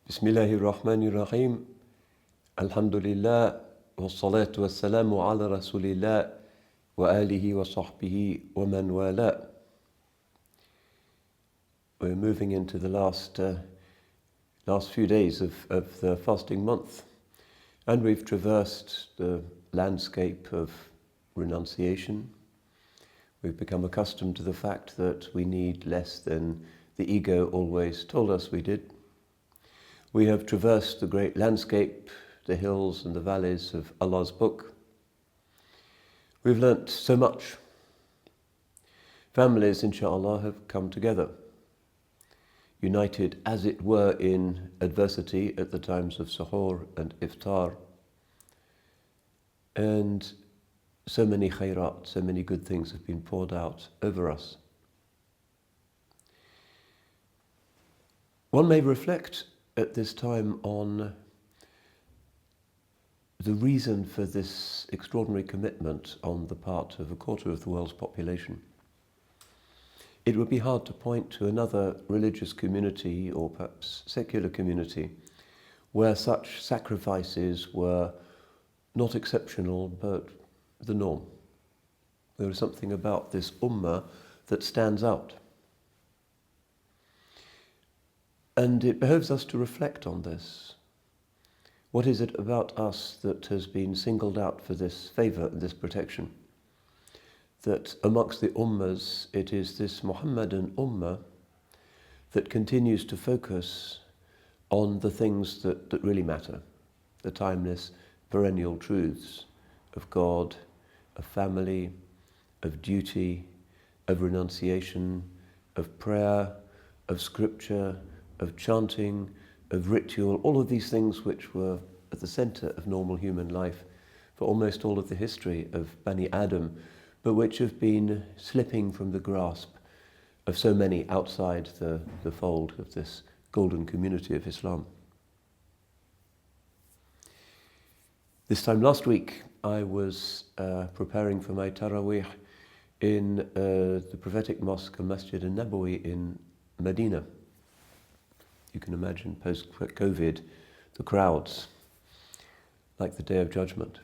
Bismillahir Rahmanir Rahim. Alhamdulillah. Wassalatu wassalamu ala Rasulillah wa alihi wa sahbihi wa man wala. We're moving into the last few days of the fasting month, and we've traversed the landscape of renunciation. We've become accustomed to the fact that we need less than the ego always told us we did. We have traversed the great landscape, the hills and the valleys of Allah's book. We've learnt so much. Families, inshaAllah, have come together, united as it were in adversity at the times of suhoor and iftar. And so many khairat, so many good things have been poured out over us. One may reflect at this time on the reason for this extraordinary commitment on the part of a quarter of the world's population. It would be hard to point to another religious community or perhaps secular community where such sacrifices were not exceptional but the norm. There is something about this ummah that stands out. And it behoves us to reflect on this. What is it about us that has been singled out for this favour and this protection? That amongst the ummahs, it is this Muhammadan ummah that continues to focus on the things that really matter, the timeless, perennial truths of God, of family, of duty, of renunciation, of prayer, of scripture, of chanting, of ritual, all of these things which were at the centre of normal human life for almost all of the history of Bani Adam, but which have been slipping from the grasp of so many outside the fold of this golden community of Islam. This time last week, I was preparing for my Taraweeh in the prophetic mosque, Masjid al-Nabawi in Medina. You can imagine post-COVID, the crowds, like the Day of Judgment.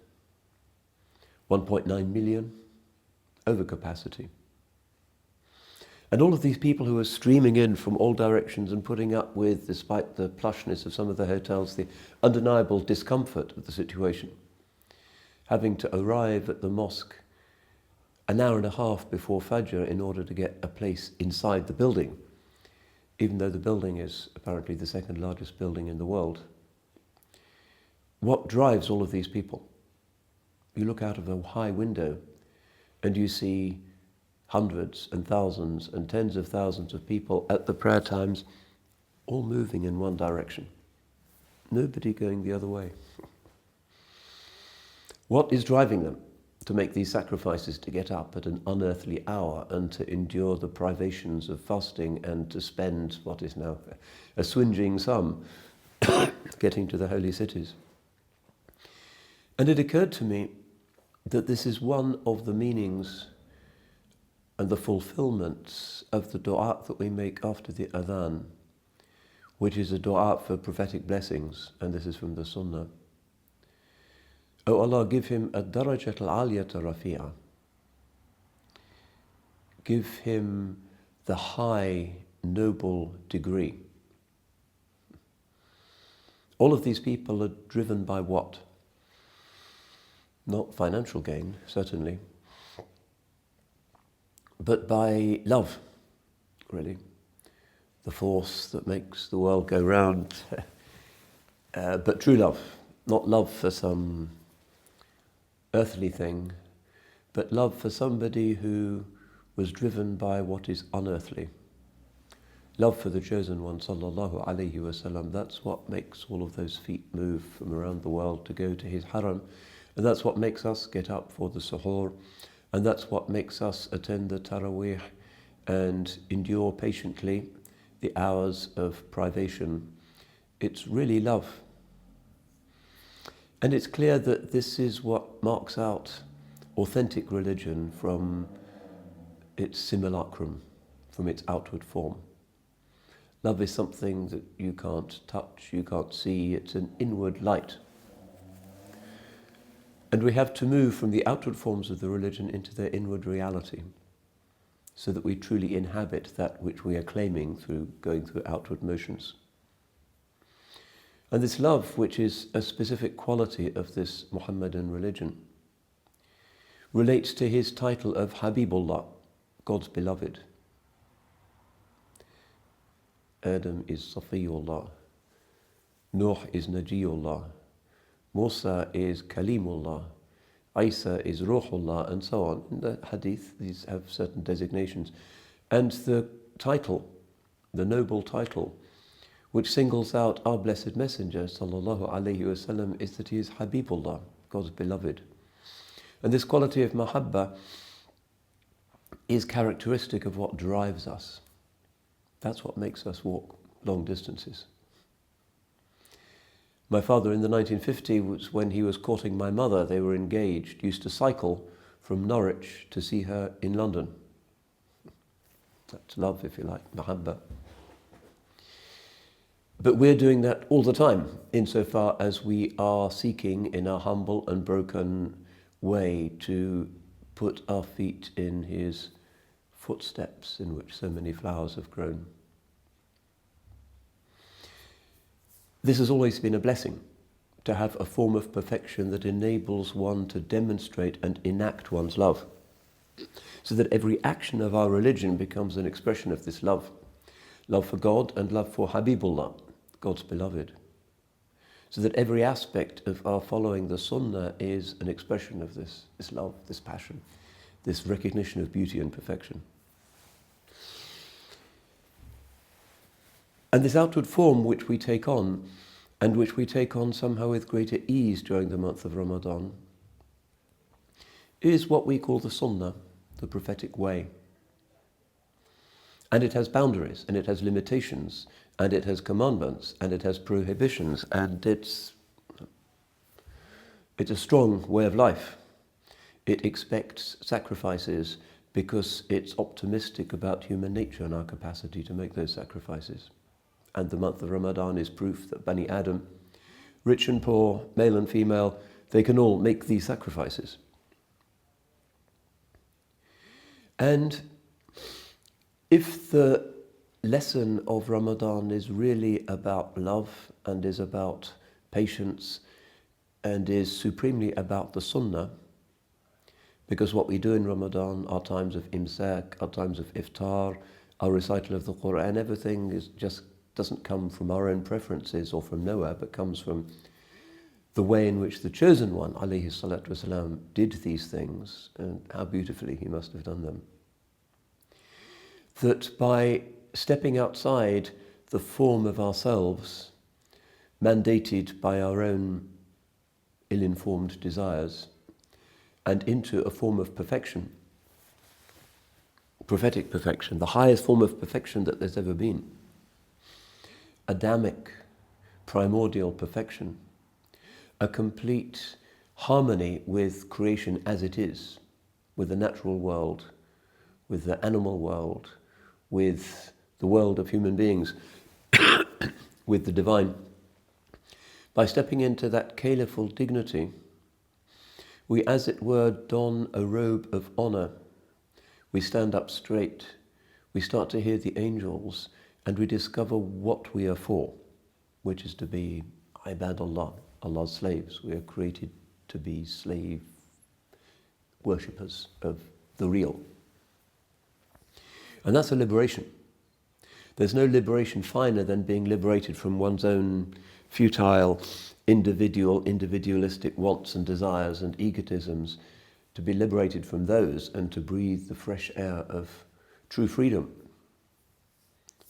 1.9 million, overcapacity. And all of these people who are streaming in from all directions and putting up with, despite the plushness of some of the hotels, the undeniable discomfort of the situation. Having to arrive at the mosque an hour and a half before Fajr in order to get a place inside the building, even though the building is apparently the second largest building in the world. What drives all of these people? You look out of a high window and you see hundreds and thousands and tens of thousands of people at the prayer times, all moving in one direction. Nobody going the other way. What is driving them to make these sacrifices, to get up at an unearthly hour and to endure the privations of fasting and to spend what is now a swingeing sum getting to the holy cities? And it occurred to me that this is one of the meanings and the fulfillments of the dua that we make after the adhan, which is a dua for prophetic blessings, and this is from the Sunnah. O Allah, give him ad-darajat al-aliyata rafi'a. Give him the high, noble degree. All of these people are driven by what? Not financial gain, certainly, but by love, really. The force that makes the world go round. But true love, not love for some earthly thing, but love for somebody who was driven by what is unearthly. Love for the chosen one, sallallahu alayhi wasallam. That's what makes all of those feet move from around the world to go to his haram. And that's what makes us get up for the suhoor. And that's what makes us attend the Taraweeh and endure patiently the hours of privation. It's really love. And it's clear that this is what marks out authentic religion from its simulacrum, from its outward form. Love is something that you can't touch, you can't see. It's an inward light. And we have to move from the outward forms of the religion into their inward reality, so that we truly inhabit that which we are claiming through going through outward motions. And this love, which is a specific quality of this Muhammadan religion, relates to his title of Habibullah, God's beloved. Adam is Safiyullah, Nuh is Najiyullah, Musa is Kalimullah, Isa is Ruhullah, and so on. In the hadith, these have certain designations. And the title, the noble title, which singles out our blessed messenger, sallallahu alayhi wasallam, is that he is Habibullah, God's beloved. And this quality of mahabba is characteristic of what drives us. That's what makes us walk long distances. My father in the 1950s, when he was courting my mother, they were engaged, used to cycle from Norwich to see her in London. That's love, if you like, mahabba. But we're doing that all the time, insofar as we are seeking in our humble and broken way to put our feet in his footsteps in which so many flowers have grown. This has always been a blessing, to have a form of perfection that enables one to demonstrate and enact one's love, so that every action of our religion becomes an expression of this love. Love for God and love for Habibullah, God's beloved. So that every aspect of our following the Sunnah is an expression of this love, this passion, this recognition of beauty and perfection. And this outward form which we take on, and which we take on somehow with greater ease during the month of Ramadan, is what we call the Sunnah, the prophetic way. And it has boundaries, and it has limitations, and it has commandments, and it has prohibitions, and it's a strong way of life. It expects sacrifices because it's optimistic about human nature and our capacity to make those sacrifices. And the month of Ramadan is proof that Bani Adam, rich and poor, male and female, they can all make these sacrifices. And if the lesson of Ramadan is really about love and is about patience and is supremely about the Sunnah, because what we do in Ramadan, our times of imsak, our times of iftar, our recital of the Quran, everything is just doesn't come from our own preferences or from nowhere, but comes from the way in which the chosen one, alayhi salatu wasalam, did these things, and how beautifully he must have done them. That by stepping outside the form of ourselves, mandated by our own ill-informed desires, and into a form of perfection, prophetic perfection, the highest form of perfection that there's ever been, Adamic, primordial perfection, a complete harmony with creation as it is, with the natural world, with the animal world, with the world of human beings, with the divine. By stepping into that caliphal dignity, we, as it were, don a robe of honor. We stand up straight. We start to hear the angels, and we discover what we are for, which is to be ibadullah, Allah's slaves. We are created to be slave worshippers of the real. And that's a liberation. There's no liberation finer than being liberated from one's own futile, individualistic wants and desires and egotisms, to be liberated from those and to breathe the fresh air of true freedom.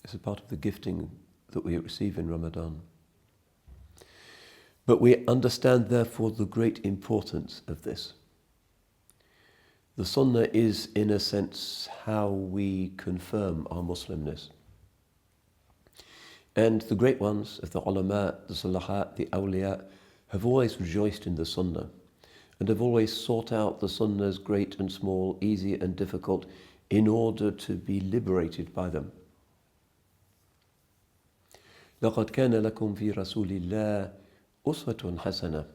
It's a part of the gifting that we receive in Ramadan. But we understand, therefore, the great importance of this. The Sunnah is, in a sense, how we confirm our Muslimness. And the great ones of the ulama, the salahat, the awliya, have always rejoiced in the Sunnah and have always sought out the Sunnahs, great and small, easy and difficult, in order to be liberated by them. لَقَدْ كَانَ لَكُمْ فِي رَسُولِ اللَّهِ أُسْوَةٌ حَسَنَةٌ.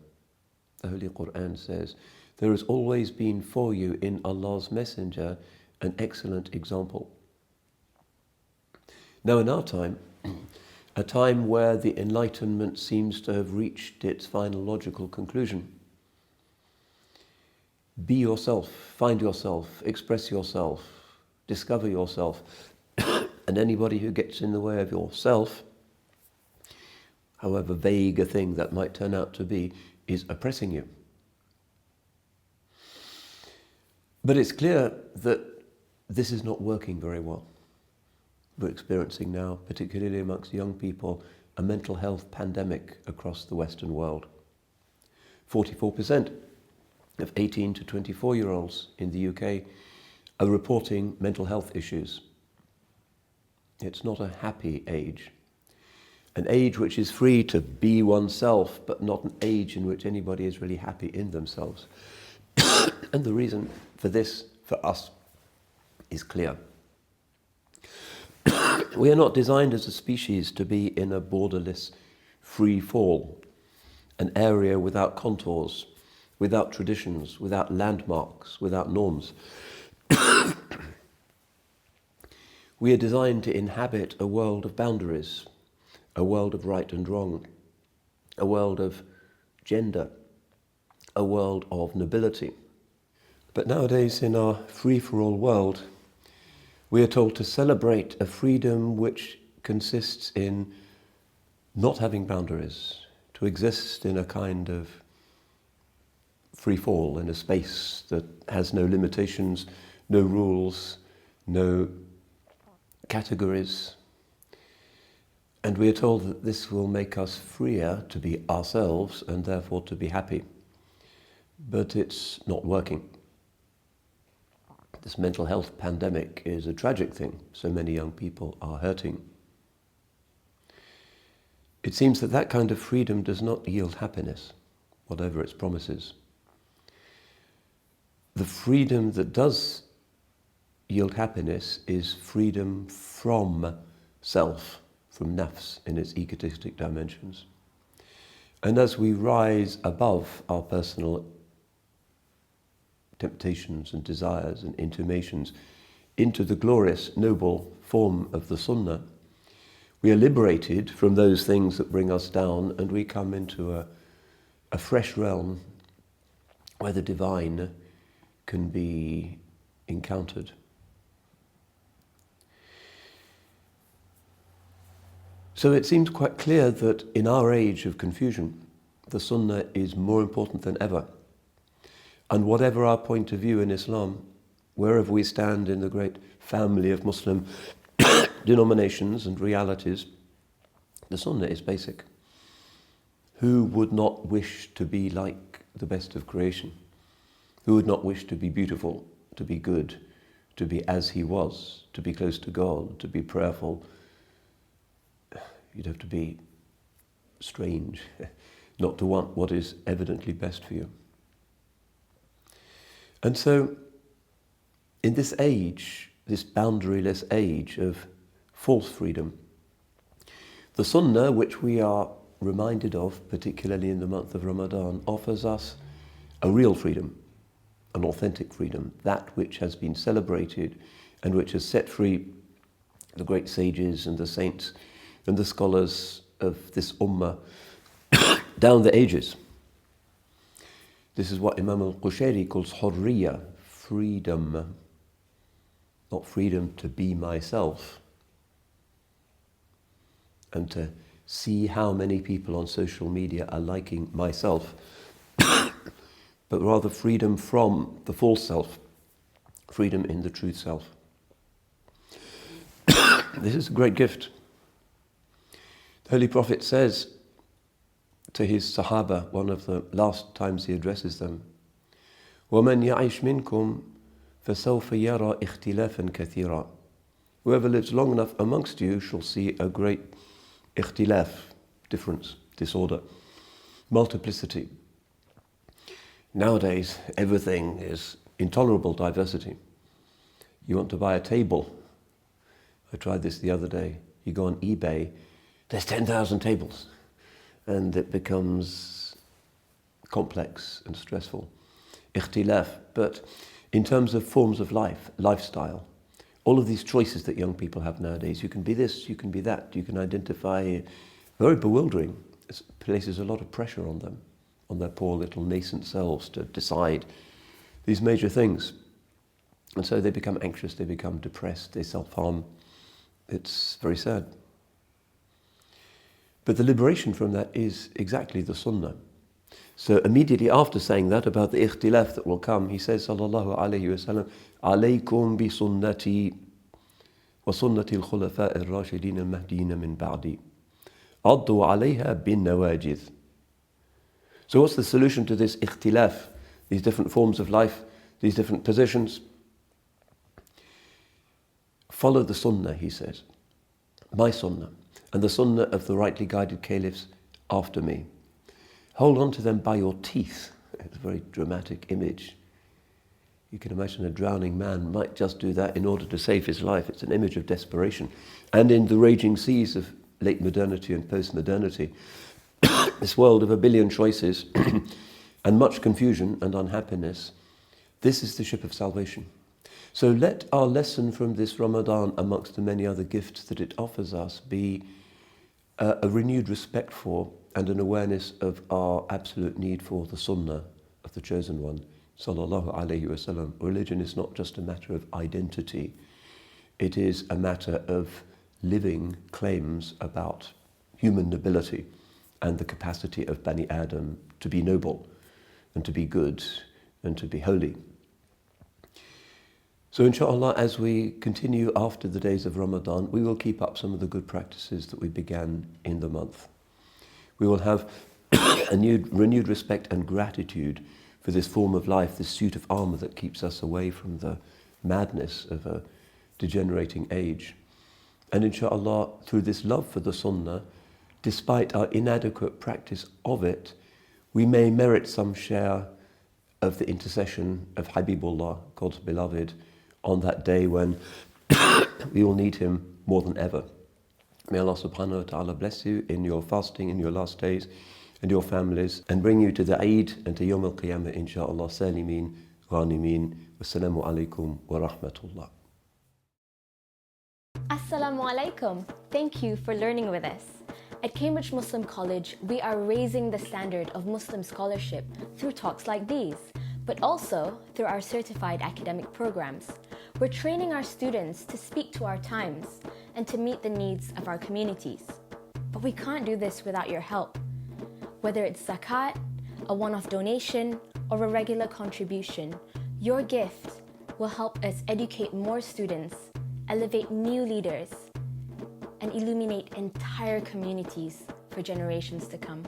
The Holy Quran says, there has always been for you in Allah's Messenger an excellent example. Now in our time, a time where the Enlightenment seems to have reached its final logical conclusion, be yourself, find yourself, express yourself, discover yourself, and anybody who gets in the way of yourself, however vague a thing that might turn out to be, is oppressing you. But it's clear that this is not working very well. We're experiencing now, particularly amongst young people, a mental health pandemic across the Western world. 44% of 18 to 24-year-olds in the UK are reporting mental health issues. It's not a happy age. An age which is free to be oneself, but not an age in which anybody is really happy in themselves. And the reason for this, for us, is clear. We are not designed as a species to be in a borderless free fall, an area without contours, without traditions, without landmarks, without norms. We are designed to inhabit a world of boundaries, a world of right and wrong, a world of gender, a world of nobility. But nowadays, in our free-for-all world, we are told to celebrate a freedom which consists in not having boundaries, to exist in a kind of free fall, in a space that has no limitations, no rules, no categories. And we are told that this will make us freer to be ourselves and therefore to be happy. But it's not working. This mental health pandemic is a tragic thing. So many young people are hurting. It seems that that kind of freedom does not yield happiness, whatever its promises. The freedom that does yield happiness is freedom from self, from nafs in its egotistic dimensions. And as we rise above our personal temptations and desires and intimations into the glorious, noble form of the Sunnah, we are liberated from those things that bring us down, and we come into a fresh realm where the divine can be encountered. So it seems quite clear that in our age of confusion, the Sunnah is more important than ever. And whatever our point of view in Islam, wherever we stand in the great family of Muslim denominations and realities, the Sunnah is basic. Who would not wish to be like the best of creation? Who would not wish to be beautiful, to be good, to be as he was, to be close to God, to be prayerful? You'd have to be strange not to want what is evidently best for you. And so, in this age, this boundaryless age of false freedom, the Sunnah, which we are reminded of, particularly in the month of Ramadan, offers us a real freedom, an authentic freedom, that which has been celebrated and which has set free the great sages and the saints and the scholars of this ummah down the ages. This is what Imam al-Qushayri calls hurriya, freedom. Not freedom to be myself and to see how many people on social media are liking myself, but rather freedom from the false self, freedom in the true self. This is a great gift. The Holy Prophet says to his Sahaba, one of the last times he addresses them, وَمَنْ يَعِشْ مِنْكُمْ فَسَوْفَ يَرَى اخْتِلَافًا كَثِيرًا. Whoever lives long enough amongst you shall see a great ikhtilaf, difference, disorder, multiplicity. Nowadays, everything is intolerable diversity. You want to buy a table. I tried this the other day. You go on eBay, there's 10,000 tables, and it becomes complex and stressful. Ikhtilaf, but in terms of forms of life, lifestyle, all of these choices that young people have nowadays, you can be this, you can be that, you can identify, very bewildering. It places a lot of pressure on them, on their poor little nascent selves to decide these major things. And so they become anxious, they become depressed, they self-harm. It's very sad. But the liberation from that is exactly the Sunnah. So immediately after saying that about the ikhtilaf that will come, he says, sallallahu alayhi wa sallam, alaykum bi sunnati wa sunnati al-khulafa al-rashidin al-mahdiyina min ba'di. Addu alayha bin nawajid. So what's the solution to this ikhtilaf, these different forms of life, these different positions? Follow the Sunnah, he says, my Sunnah, and the Sunnah of the rightly guided caliphs after me. Hold on to them by your teeth. It's a very dramatic image. You can imagine a drowning man might just do that in order to save his life. It's an image of desperation. And in the raging seas of late modernity and post-modernity, this world of a billion choices and much confusion and unhappiness, this is the ship of salvation. So let our lesson from this Ramadan, amongst the many other gifts that it offers us, be a renewed respect for and an awareness of our absolute need for the Sunnah of the Chosen One, sallallahu alayhi wa sallam. Religion is not just a matter of identity. It is a matter of living claims about human nobility and the capacity of Bani Adam to be noble and to be good and to be holy. So inshallah, as we continue after the days of Ramadan, we will keep up some of the good practices that we began in the month. We will have a renewed respect and gratitude for this form of life, this suit of armour that keeps us away from the madness of a degenerating age. And inshallah, through this love for the Sunnah, despite our inadequate practice of it, we may merit some share of the intercession of Habibullah, God's beloved, on that day when we will need him more than ever. May Allah subhanahu wa ta'ala bless you in your fasting, in your last days, and your families, and bring you to the Eid and to Yawm al-Qiyamah, inshaAllah, salimeen, ghanimeen. Wassalamu alaikum wa rahmatullah. Assalamu alaikum. Thank you for learning with us. At Cambridge Muslim College, we are raising the standard of Muslim scholarship through talks like these, but also through our certified academic programs. We're training our students to speak to our times and to meet the needs of our communities. But we can't do this without your help. Whether it's zakat, a one-off donation, or a regular contribution, your gift will help us educate more students, elevate new leaders, and illuminate entire communities for generations to come.